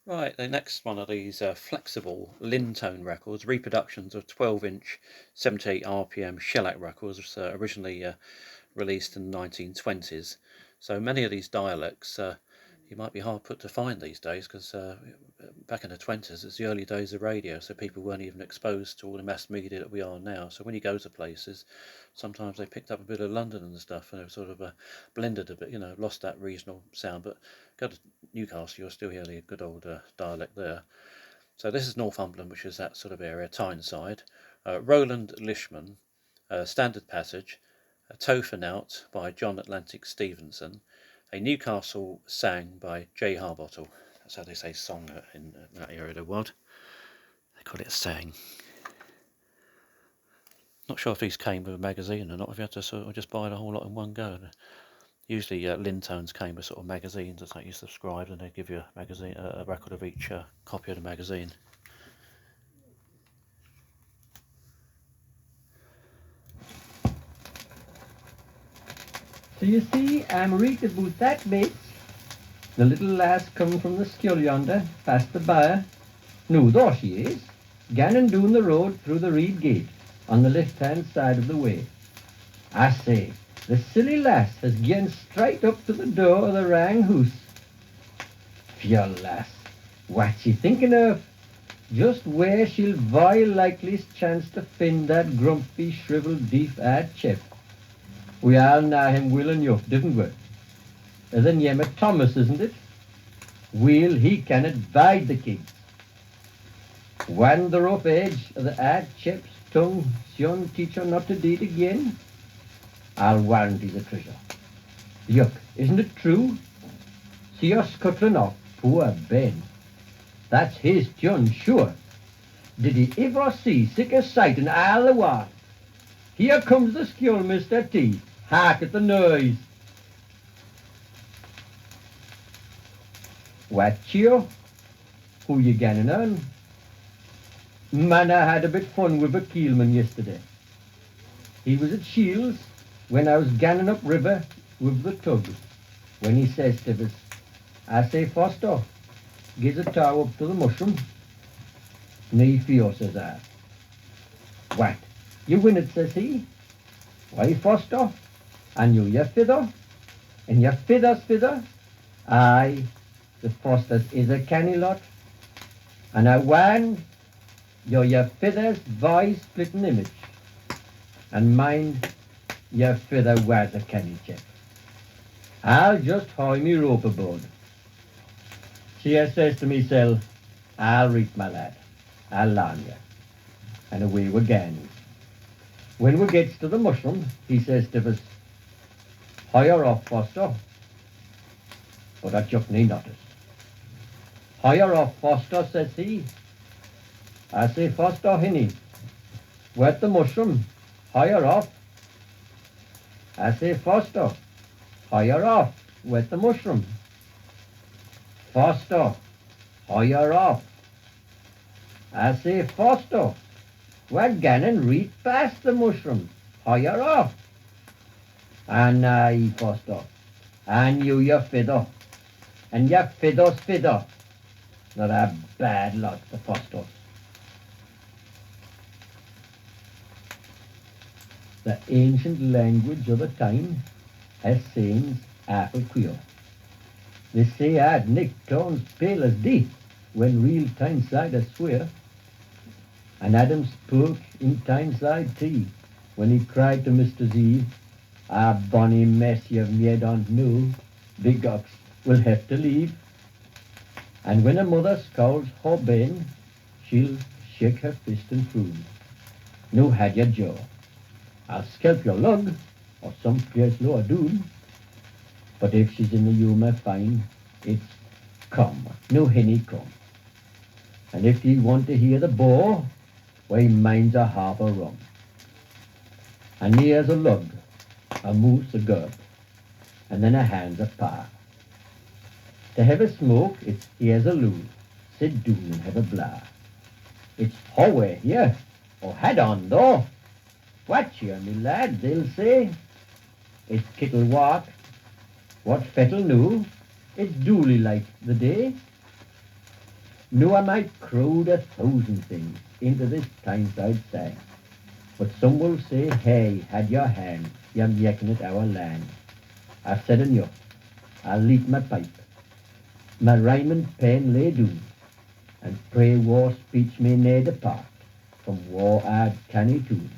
Right, the next one of these flexible Lyntone records, reproductions of 12-inch 78 RPM shellac records, originally released in the 1920s. So many of these dialects you might be hard put to find these days, because back in the 20s it's the early days of radio, so people weren't even exposed to all the mass media that we are now. So when you go to places, sometimes they picked up a bit of London and stuff, and it sort of blended a bit, lost that regional sound. But go to Newcastle, you'll still hear the good old dialect there. So this is Northumberland, which is that sort of area, Tyneside. Roland Lishman, Standard Passage, a Toe for Nout by John Atlantic Stevenson, a Newcastle Sang by J. Harbottle. That's how they say song in that area of the world. They call it a sang. Not sure if these came with a magazine or not, if you had to sort of just buy the whole lot in one go. Usually Lintones came with sort of magazines that you subscribed, and they give you a magazine, a record of each copy of the magazine. So you see, I'm reading about that bit. The little lass coming from the skull yonder, past the byre. No, there she is, ganning down the road through the reed gate, on the left-hand side of the way. I say, the silly lass has gone straight up to the door of the Rang house. Pure lass, what's she thinking of? Just where she'll very likeliest chance to find that grumpy, shrivelled, deaf-eyed chap. We all know him well enough, didn't we? The name of Thomas, isn't it? Well, he cannot bide the kids. When the rough edge of the odd chap's tongue shall teach her not to do it again, I'll warrant he's a treasure. Yuck, isn't it true? See her scuttling off, poor Ben. That's his John, sure. Did he ever see sick a sight in all the world? Here comes the skull, Mr. T. Hark at the noise. What cheer? Who you ganning on? Man, I had a bit fun with a keelman yesterday. He was at Shields when I was ganning up river with the tug. When he says to us, I say, Foster, gives a tow up to the mushroom. Nee fear, says I. What? You win it, says he. Why, Foster? And you your feather? And your feather's feather? Aye, the Fosters is a canny lot. And I warn you're your feather's voice splitting image. And mind, your feather was a canny chap. I'll just hoy me rope aboard. She says to myself, I'll reach my lad. I'll learn you. And away we gang. When we gets to the mushroom, he says to us, higher off, Foster. But I took no notice. Higher off, Foster, says he. I say, Foster, hinny, where's the mushroom? Higher off. I say, Foster, higher off, where's the mushroom? Foster, higher off. I say, Foster, we're ganning reach past the mushroom, higher off. And aye, Foster, and you your feather, and your feather's feather. Not a bad lot, the Fosters. The ancient language of the time has sayings awful queer. They say I'd Nick turns pale as death when real Tyneside I swear. And Adam spoke in Tyneside tea when he cried to Mr. Z, ah, bonny mess you've made on know, big ox will have to leave. And when a mother scolds her Ben, she'll shake her fist and prove, no had your jaw. I'll scalp your lug, or some place lower doon. But if she's in the humour fine, it's come, no henny come. And if ye want to hear the bore, why mine's a half a rum. And here's a lug, a moose a gurb, and then a hand's a par. To have a smoke, it's here's a loo, sit doon and have a blah. It's hallway here, or head on though. Watch here, me lad, they'll say. It's kittle walk, what fettle knew, it's duly like the day. Now I might crowd 1,000 things into this Tyneside sang, but some will say, hey, had your hand, you're making it our land. I've said enough, I'll leave my pipe, my rhyming pen lay down, and pray war speech may nae depart from war hard canny tune.